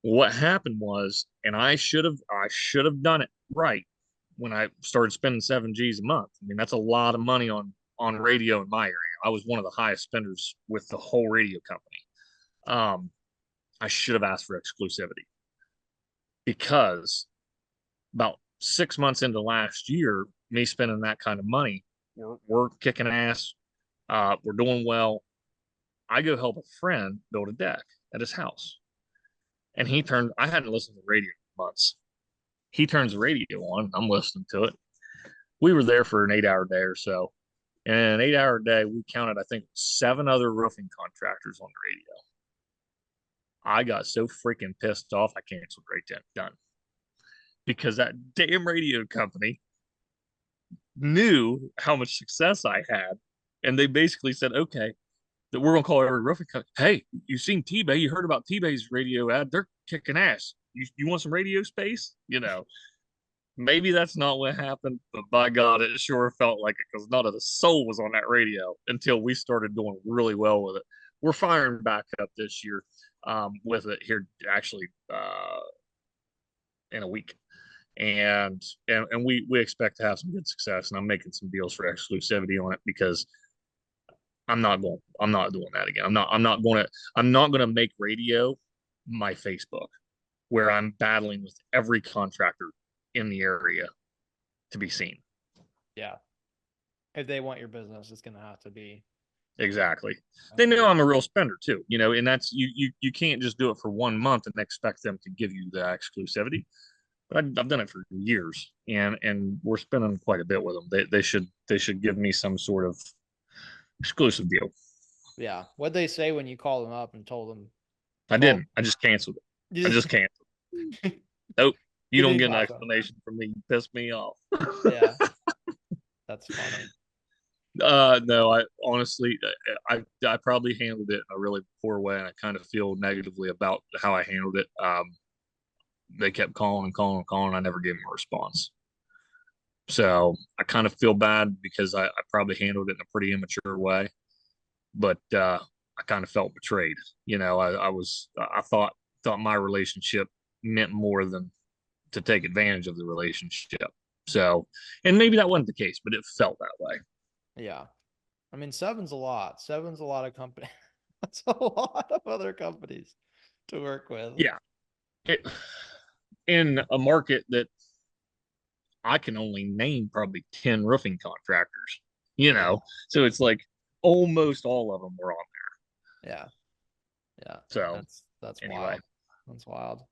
What happened was, and I should have done it right when I started spending 7Gs a month. I mean, that's a lot of money on radio in my area. I was one of the highest spenders with the whole radio company. I should have asked for exclusivity, because about 6 months into last year, me spending that kind of money, we're kicking ass. We're doing well. I go help a friend build a deck at his house. And I hadn't listened to the radio in months. He turns the radio on. I'm listening to it. We were there for an 8-hour day or so. And in an 8-hour day, we counted, I think, 7 other roofing contractors on the radio. I got so freaking pissed off, I canceled right then. Done. Because that damn radio company knew how much success I had. And they basically said, okay, that we're going to call every roofing company. Hey, you've seen T-Bay. You heard about T-Bay's radio ad. They're kicking ass. You want some radio space? Maybe that's not what happened, but by God, it sure felt like it, because not a soul was on that radio until we started doing really well with it. We're firing back up this year with it here, actually, in a week. And we expect to have some good success, and I'm making some deals for exclusivity on it, because I'm not doing that again. I'm not going to make radio my Facebook, where I'm battling with every contractor in the area to be seen. Yeah. If they want your business, it's going to have to be. Exactly. They know I'm a real spender too, and that's, you can't just do it for 1 month and expect them to give you the exclusivity. But I've done it for years, and we're spending quite a bit with them. They should give me some sort of exclusive deal. Yeah. What'd they say when you called them up and told them? I didn't. I just canceled it. I just canceled. Nope. You don't get an explanation from me. You pissed me off. Yeah. That's funny. No, I honestly, I probably handled it in a really poor way, and I kind of feel negatively about how I handled it. They kept calling and calling and calling. I never gave them a response. So I kind of feel bad, because I probably handled it in a pretty immature way, but I kind of felt betrayed. I thought my relationship meant more than to take advantage of the relationship. So, and maybe that wasn't the case, but it felt that way. Yeah. I mean, seven's a lot. Seven's a lot of company. That's a lot of other companies to work with. Yeah. In a market that I can only name probably 10 roofing contractors, so it's like almost all of them were on there. Yeah. Yeah. So that's anyway. Wild. That's wild.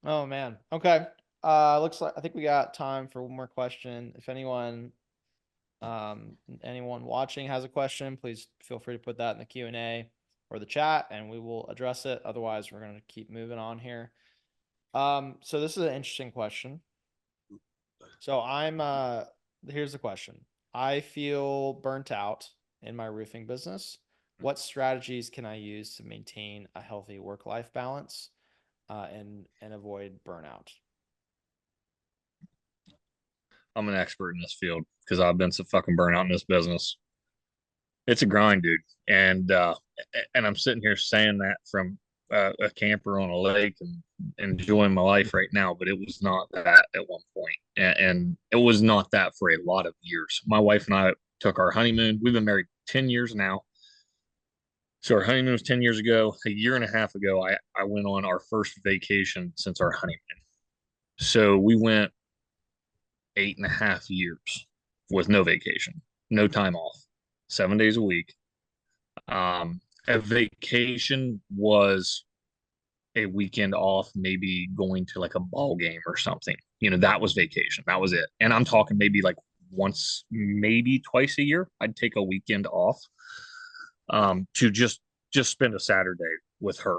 Oh man. Okay. Looks like, I think we got time for one more question. If anyone watching has a question, please feel free to put that in the Q&A or the chat, and we will address it. Otherwise, we're going to keep moving on here. So this is an interesting question. So here's the question. I feel burnt out in my roofing business. What strategies can I use to maintain a healthy work-life balance and avoid burnout? I'm an expert in this field, because I've been so fucking burnt out in this business. It's a grind, dude. And I'm sitting here saying that from a camper on a lake and enjoying my life right now, but it was not that at one point. And it was not that for a lot of years. My wife and I took our honeymoon. We've been married 10 years now. So our honeymoon was 10 years ago. A year and a half ago, I went on our first vacation since our honeymoon. So we went 8.5 years with no vacation, no time off, 7 days a week. A vacation was a weekend off, maybe going to like a ball game or something. That was vacation. That was it. And I'm talking maybe like once, maybe twice a year, I'd take a weekend off to just spend a Saturday with her.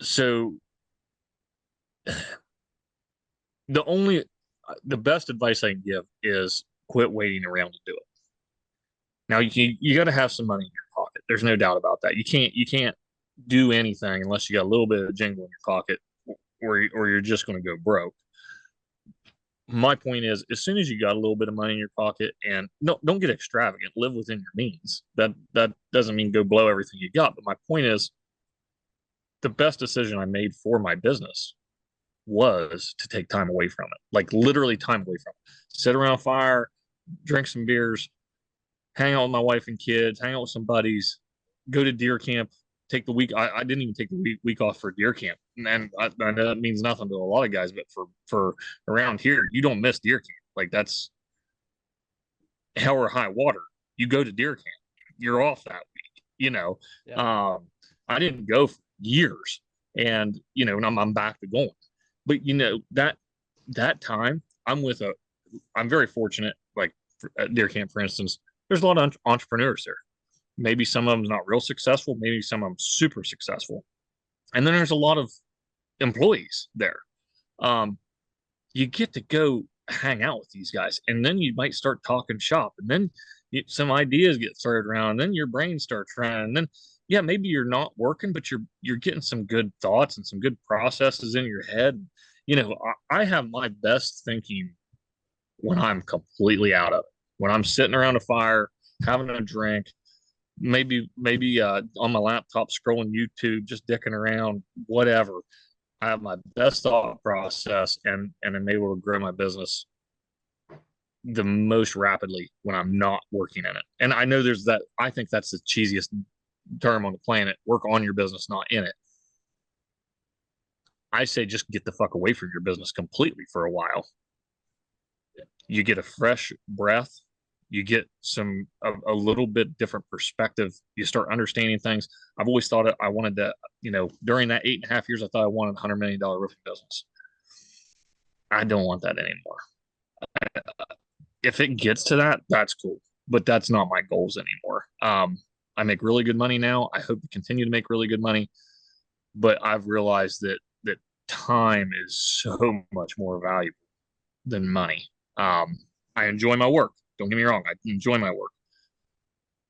So the best advice I can give is quit waiting around to do it. Now you got to have some money in your pocket. There's no doubt about that. You can't do anything unless you got a little bit of jingle in your pocket, or you're just going to go broke. My point is, as soon as you got a little bit of money in your pocket, and no, don't get extravagant, live within your means. That doesn't mean go blow everything you got. But my point is, the best decision I made for my business was to take time away from it, like literally time away from it. Sit around fire, drink some beers, hang out with my wife and kids, hang out with some buddies, go to deer camp, take the week. I didn't even take the week off for deer camp. And I know that means nothing to a lot of guys, but for around here, you don't miss deer camp. Like that's hell or high water. You go to deer camp, you're off that week, Yeah. I didn't go for years, and and I'm back to going. But that time I'm very fortunate, like at deer camp, for instance, there's a lot of entrepreneurs there. Maybe some of them's not real successful, maybe some of them super successful. And then there's a lot of employees there. You get to go hang out with these guys, and then you might start talking shop, and then some ideas get thrown around, and then your brain starts running, and then yeah, maybe you're not working, but you're getting some good thoughts and some good processes in your head. I have my best thinking when I'm completely out of it. When I'm sitting around a fire, having a drink, maybe on my laptop scrolling YouTube, just dicking around, whatever. I have my best thought process, and I'm able to grow my business the most rapidly when I'm not working in it. And I know there's that. I think that's the cheesiest term on the planet. Work on your business, not in it. I say just get the fuck away from your business completely for a while. You get a fresh breath. You get a little bit different perspective. You start understanding things. I've always thought I wanted that, during that 8.5 years, I thought I wanted $100 million roofing business. I don't want that anymore. If it gets to that, that's cool, but that's not my goals anymore. I make really good money now. I hope to continue to make really good money, but I've realized that time is so much more valuable than money. I enjoy my work. Don't get me wrong. I enjoy my work,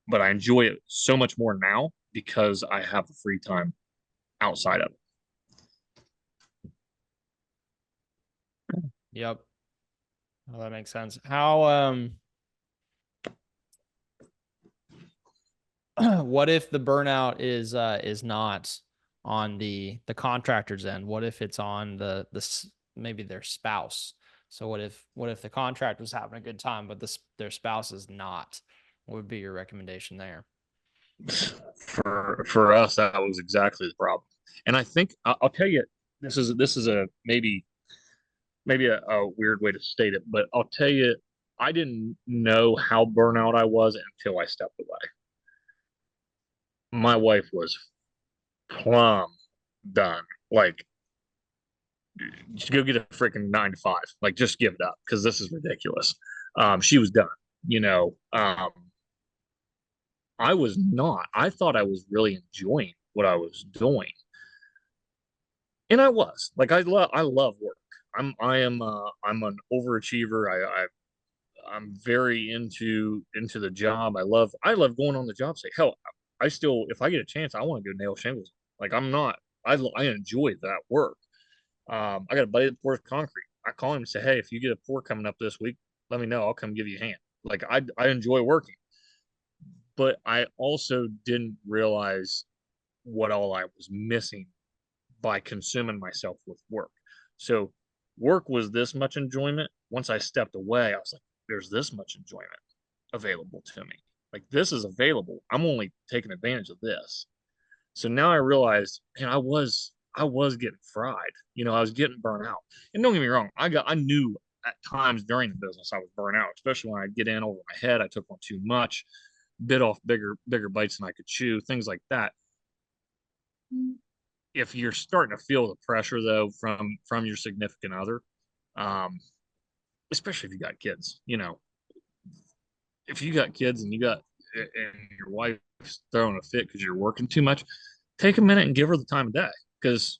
but I enjoy it so much more now because I have the free time outside of it. Yep. Oh, that makes sense. How what if the burnout is not on the contractor's end? What if it's on maybe their spouse? So what if the contractor was having a good time, but their spouse is not? What would be your recommendation there? For us, that was exactly the problem. And I think I'll tell you, this is a maybe a weird way to state it, but I'll tell you, I didn't know how burnout I was until I stepped away. My wife was plumb done. Like, just go get a freaking 9 to 5. Like, just give it up because this is ridiculous. She was done. I was not. I thought I was really enjoying what I was doing, and I was. Like, I love work. I'm an overachiever. I'm very into the job. I love going on the job site. Hell, I still, if I get a chance, I want to go nail shingles. Like, I'm not. I enjoy that work. I got a buddy that pours concrete. I call him and say, hey, if you get a pour coming up this week, let me know. I'll come give you a hand. Like, I enjoy working, but I also didn't realize what all I was missing by consuming myself with work. So work was this much enjoyment. Once I stepped away, I was like, there's this much enjoyment available to me. Like, this is available. I'm only taking advantage of this. So now I realized, man, I was getting fried. You know, I was getting burnt out. And don't get me wrong, I knew at times during the business I was burnt out, especially when I'd get in over my head. I took on too much, bit off bigger bites than I could chew, things like that. If you're starting to feel the pressure though from your significant other, um, especially if you got kids, you know, if you got kids and your wife's throwing a fit because you're working too much, take a minute and give her the time of day, because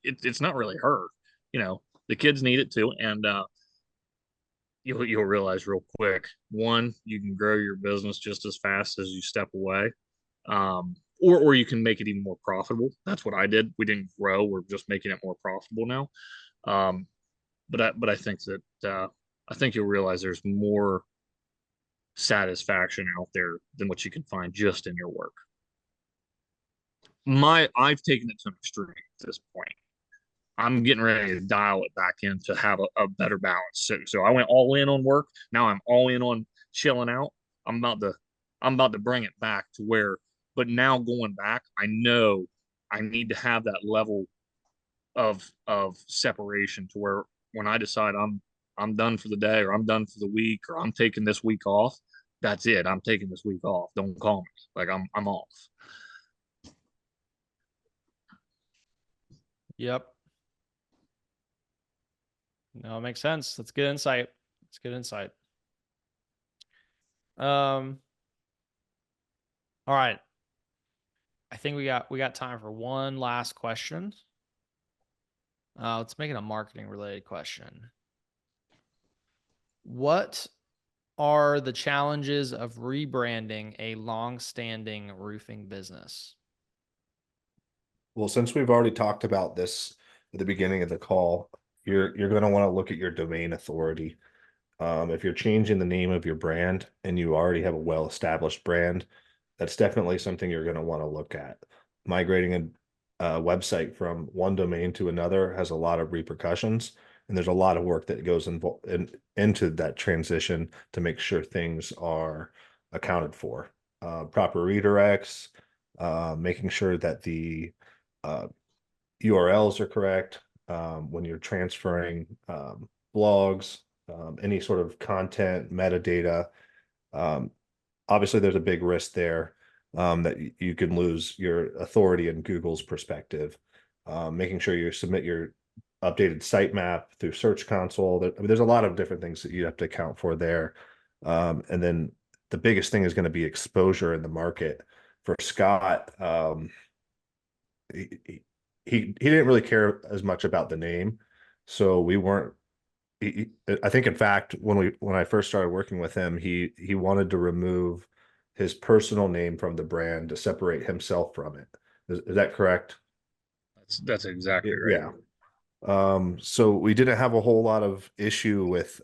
it's not really her. You know, the kids need it too, and you'll realize real quick. One, you can grow your business just as fast as you step away, or you can make it even more profitable. That's what I did. We didn't grow; we're just making it more profitable now. Um, but I think that I think you'll realize there's more satisfaction out there than what you can find just in your work. I've taken it to an extreme at this point. I'm getting ready to dial it back in to have a better balance. So I went all in on work. Now I'm all in on chilling out. I'm about to I'm about to bring it back to where, but now going back, I know I need to have that level of separation to where when I decide I'm done for the day, or I'm done for the week, or I'm taking this week off, that's it. I'm taking this week off. Don't call me. Like, I'm off. Yep. No, it makes sense. That's good insight. That's good insight. All right. I think we got time for one last question. Let's make it a marketing related question. What are the challenges of rebranding a long-standing roofing business? Well, since we've already talked about this at the beginning of the call, you're going to want to look at your domain authority. If you're changing the name of your brand and you already have a well-established brand, that's definitely something you're going to want to look at. Migrating a website from one domain to another has a lot of repercussions, and there's a lot of work that goes into that transition to make sure things are accounted for. Proper redirects, making sure that the URLs are correct when you're transferring blogs, any sort of content, metadata. Obviously, there's a big risk there that you can lose your authority in Google's perspective. Making sure you submit your updated sitemap through Search Console. I mean, there's a lot of different things that you have to account for there. And then the biggest thing is going to be exposure in the market. For Scott, he didn't really care as much about the name, so we weren't. I think, in fact, when I first started working with him, he wanted to remove his personal name from the brand to separate himself from it. Is that correct? That's exactly right. Yeah. So we didn't have a whole lot of issue with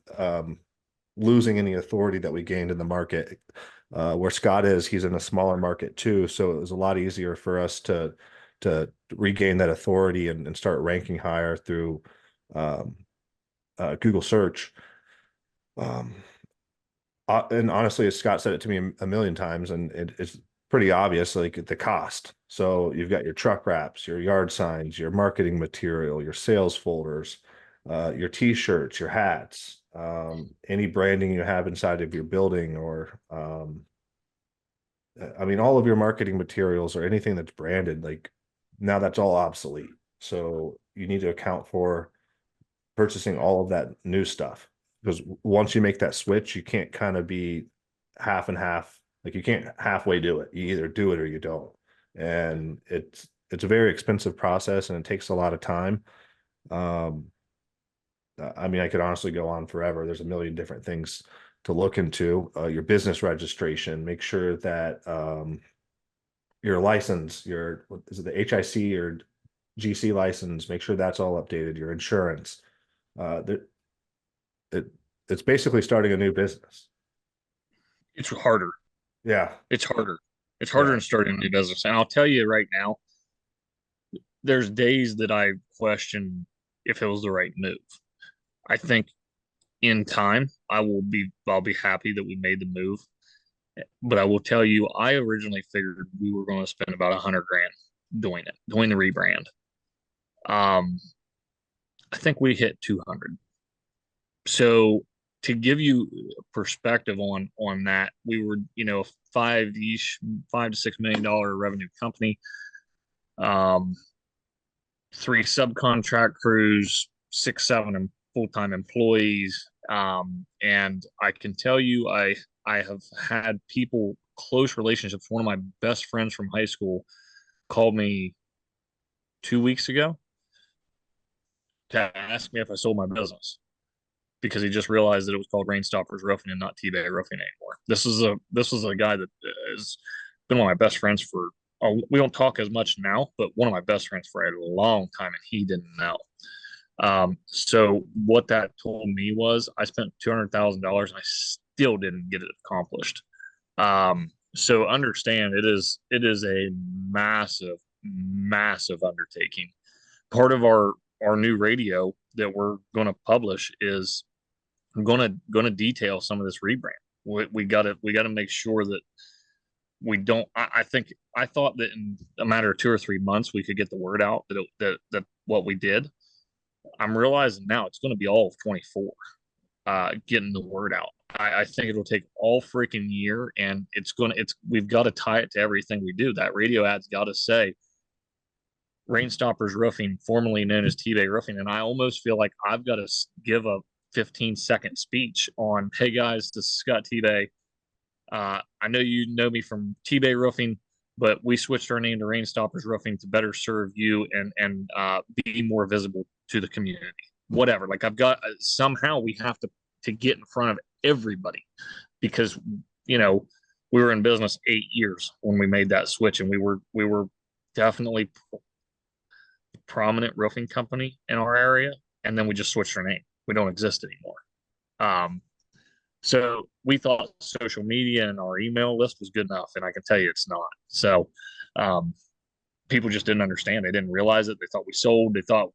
losing any authority that we gained in the market. Where Scott is, he's in a smaller market too, so it was a lot easier for us to regain that authority and start ranking higher through Google search. And honestly, as Scott said it to me a million times, and it's pretty obvious, like the cost. So you've got your truck wraps, your yard signs, your marketing material, your sales folders, your t-shirts, your hats, any branding you have inside of your building, or I mean, all of your marketing materials or anything that's branded, like now that's all obsolete. So you need to account for purchasing all of that new stuff, because once you make that switch, you can't kind of be half and half. Like, you can't halfway do it. You either do it or you don't. And it's a very expensive process, and it takes a lot of time. I mean, I could honestly go on forever. There's a million different things to look into. Your business registration, make sure that your license, is it the HIC or GC license, make sure that's all updated. Your insurance. It's basically starting a new business. It's harder. Yeah. It's harder. It's harder than starting a new business. And I'll tell you right now, there's days that I question if it was the right move. I think in time I'll be happy that we made the move. But I will tell you, I originally figured we were going to spend about 100 grand doing the rebrand. I think we hit 200. So to give you perspective on that, we were, $5 to $6 million revenue company, um, 3 subcontract crews, 6, 7 full-time employees. And I can tell you, I have had people, close relationships. One of my best friends from high school called me 2 weeks ago to ask me if I sold my business because he just realized that it was called Rain Stoppers Roofing and not T-Bay Roofing anymore. This was a guy that has been one of my best friends for. Oh, we don't talk as much now, but one of my best friends for a long time, and he didn't know. So what that told me was I spent $200,000 and I still didn't get it accomplished. So understand it is a massive, massive undertaking. Part of our new radio that we're going to publish is going to detail some of this rebrand. We got to make sure that we don't. I thought that in a matter of 2 or 3 months we could get the word out that what we did. I'm realizing now it's going to be all of 24, getting the word out. I think it'll take all freaking year, and we've got to tie it to everything we do. That radio ad's got to say Rain Stoppers Roofing, formerly known as T-Bay Roofing, and I almost feel like I've got to give a 15-second speech on, hey guys, this is Scott T-Bay. I know you know me from T-Bay Roofing, but we switched our name to Rain Stoppers Roofing to better serve you and be more visible to the community. Whatever. Like somehow we have to get in front of everybody because we were in business 8 years when we made that switch, and we were definitely a prominent roofing company in our area, and then we just switched our name. We don't exist anymore. So we thought social media and our email list was good enough, and I can tell you it's not. So people just didn't understand. They didn't realize it. They thought we sold. They thought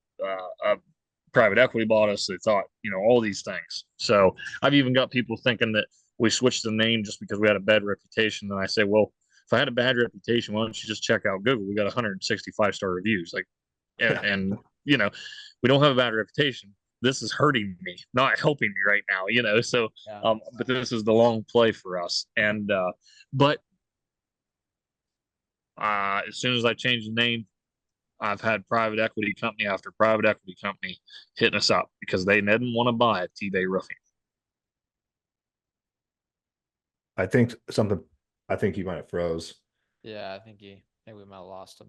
private equity bought us. They thought, all these things. So I've even got people thinking that we switched the name just because we had a bad reputation. And I say, well, if I had a bad reputation, why don't you just check out Google? We got 165-star reviews. And we don't have a bad reputation. This is hurting me, not helping me right now, so, yeah. But this is the long play for us. And, but as soon as I changed the name, I've had private equity company after private equity company hitting us up because they didn't want to buy a T-Bay Roofing. I think you might have froze. Yeah, I think we might have lost him.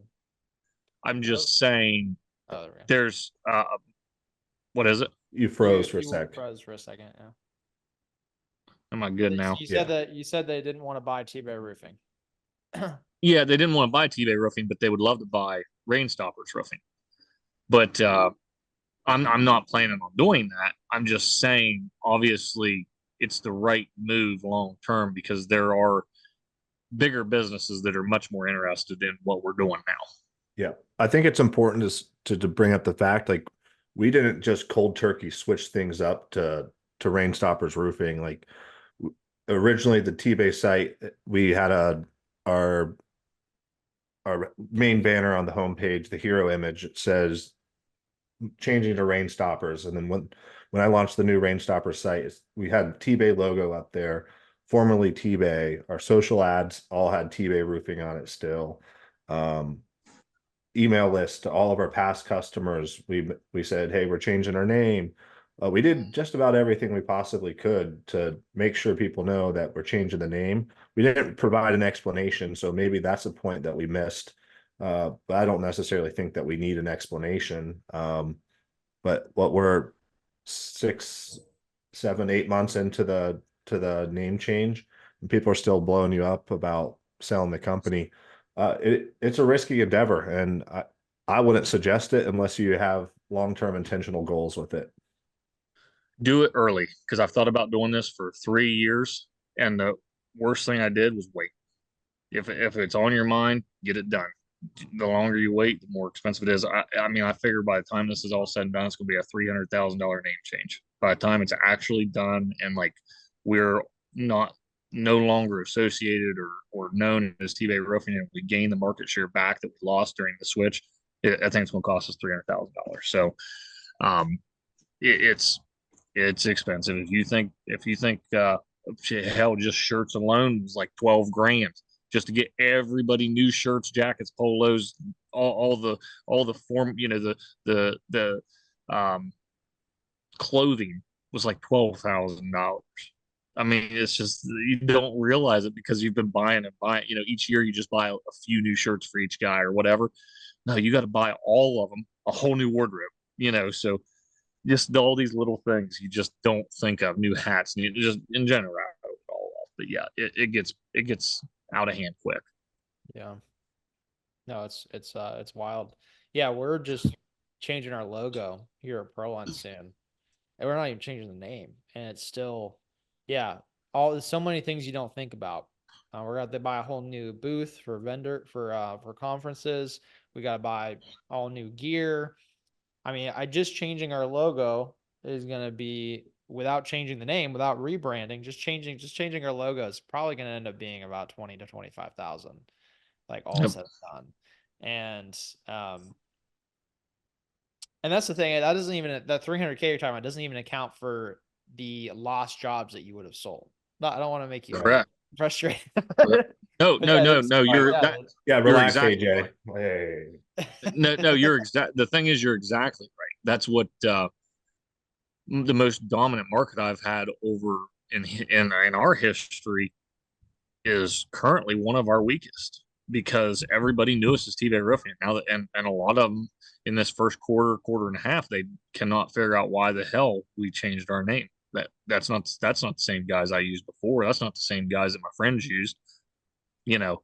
I'm just saying there's, what is it? You froze for a sec. Froze for a second, yeah. Am I good now? You said they didn't want to buy T-Bay Roofing. Yeah, they didn't want to buy T-Bay Roofing, but they would love to buy Rain Stoppers Roofing. But I'm not planning on doing that. I'm just saying, obviously, it's the right move long term because there are bigger businesses that are much more interested in what we're doing now. Yeah, I think it's important to bring up the fact, like, we didn't just cold turkey switch things up to Rain Stoppers Roofing. Like, originally the T-Bay site, we had our main banner on the homepage, the hero image, it says changing to Rain Stoppers. And then when I launched the new Rain Stoppers site, we had T-Bay logo up there, formerly T-Bay. Our social ads all had T-Bay Roofing on it still. Email list to all of our past customers, we said, hey, we're changing our name. We did just about everything we possibly could to make sure people know that we're changing the name. We didn't provide an explanation, so maybe that's a point that we missed. But I don't necessarily think that we need an explanation. But what we're 6, 7, 8 months into the name change, and people are still blowing you up about selling the company. It's a risky endeavor, and I wouldn't suggest it unless you have long-term intentional goals with it. Do it early, because I've thought about doing this for 3 years, and the worst thing I did was wait. If it's on your mind, get it done. The longer you wait, the more expensive it is. I mean, I figure by the time this is all said and done, it's going to be a $300,000 name change. By the time it's actually done, and like we're not no longer associated or known as T-Bay Roofing, and we gain the market share back that we lost during the switch, I think it's going to cost us $300,000. So, um, it's expensive. If you think hell, just shirts alone was like 12 grand just to get everybody new shirts, jackets, polos, all the form, the clothing was like $12,000. I mean, it's just you don't realize it because you've been buying and buying. Each year you just buy a few new shirts for each guy or whatever. No, you got to buy all of them, a whole new wardrobe. So just all these little things you just don't think of. New hats, just in general, I wrote it all off. But yeah, it gets out of hand quick. Yeah. No, it's wild. Yeah, we're just changing our logo here at ProLine soon. And we're not even changing the name. And it's still, yeah, so many things you don't think about. We're gonna have to buy a whole new booth for for conferences. We gotta buy all new gear. I mean, just changing our logo is gonna be, without changing the name, without rebranding, just changing our logo is probably gonna end up being about 20 to 25,000, like all Yep. said and done. And and that's the thing. That doesn't even, that 300K you're talking about doesn't even account for the lost jobs that you would have sold. No, I don't want to make you Correct. frustrated. Correct. No, But no, yeah, no, it's, no. You're yeah, that. Yeah, You're relax, exactly AJ. right. Hey. No, you're exact. The thing is, you're exactly right. That's what the most dominant market I've had over in our history is currently one of our weakest because everybody knew us as T-Bay Roofing. Now that and a lot of them in this first quarter and a half, they cannot figure out why the hell we changed our name. That's not the same guys I used before. That's not the same guys that my friends used. You know,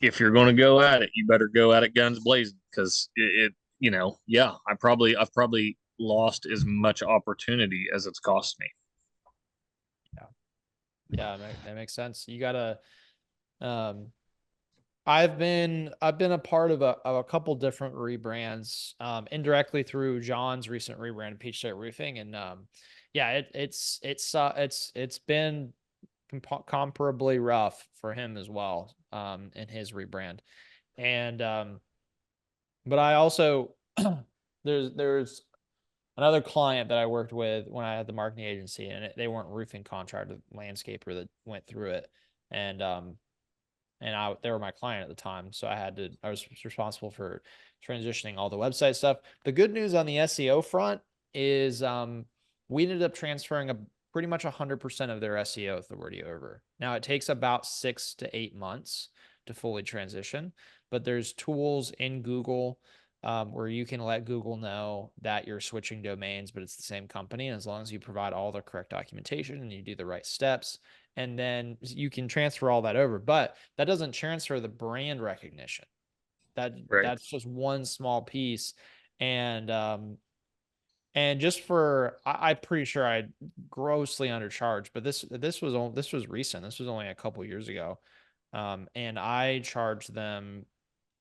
if you're going to go at it, you better go at it guns blazing because yeah, I've probably lost as much opportunity as it's cost me. yeah, that makes sense. You gotta, um, I've been a part of a couple different rebrands, indirectly through John's recent rebrand, Peach State Roofing, and yeah, it's been comparably rough for him as well, in his rebrand, and but I also there's another client that I worked with when I had the marketing agency, and they weren't roofing contractor, landscaper that went through it, and they were my client at the time, so I was responsible for transitioning all the website stuff. The good news on the SEO front is we ended up transferring pretty much 100% of their SEO authority over. Now it takes about 6 to 8 months to fully transition, but there's tools in Google where you can let Google know that you're switching domains, but it's the same company. And as long as you provide all the correct documentation and you do the right steps, and then you can transfer all that over. But that doesn't transfer the brand recognition. Right. That's just one small piece. And just for, I'm pretty sure I grossly undercharged, but this was recent. This was only a couple years ago. And I charged them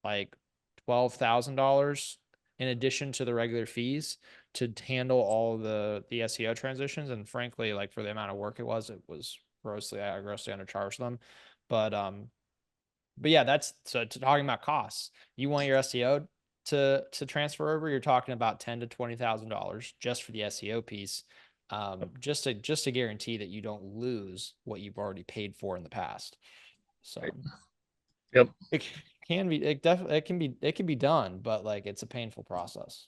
like $12,000 in addition to the regular fees to handle all the SEO transitions. And frankly, like for the amount of work it was I grossly undercharged them. But yeah, that's, so talking about costs. You want your SEO to transfer over, you're talking about $10,000 to $20,000 just for the SEO piece. Just to guarantee that you don't lose what you've already paid for in the past. So Yep. it can be, it can be done, but like it's a painful process.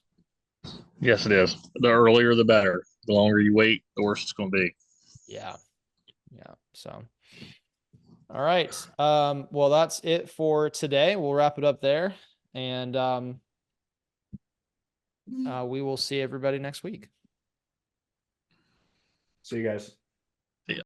Yes, it is. The earlier, the better. The longer you wait, the worse it's going to be. Yeah. Yeah. So, all right. Well, that's it for today. We'll wrap it up there, and we will see everybody next week. See you guys.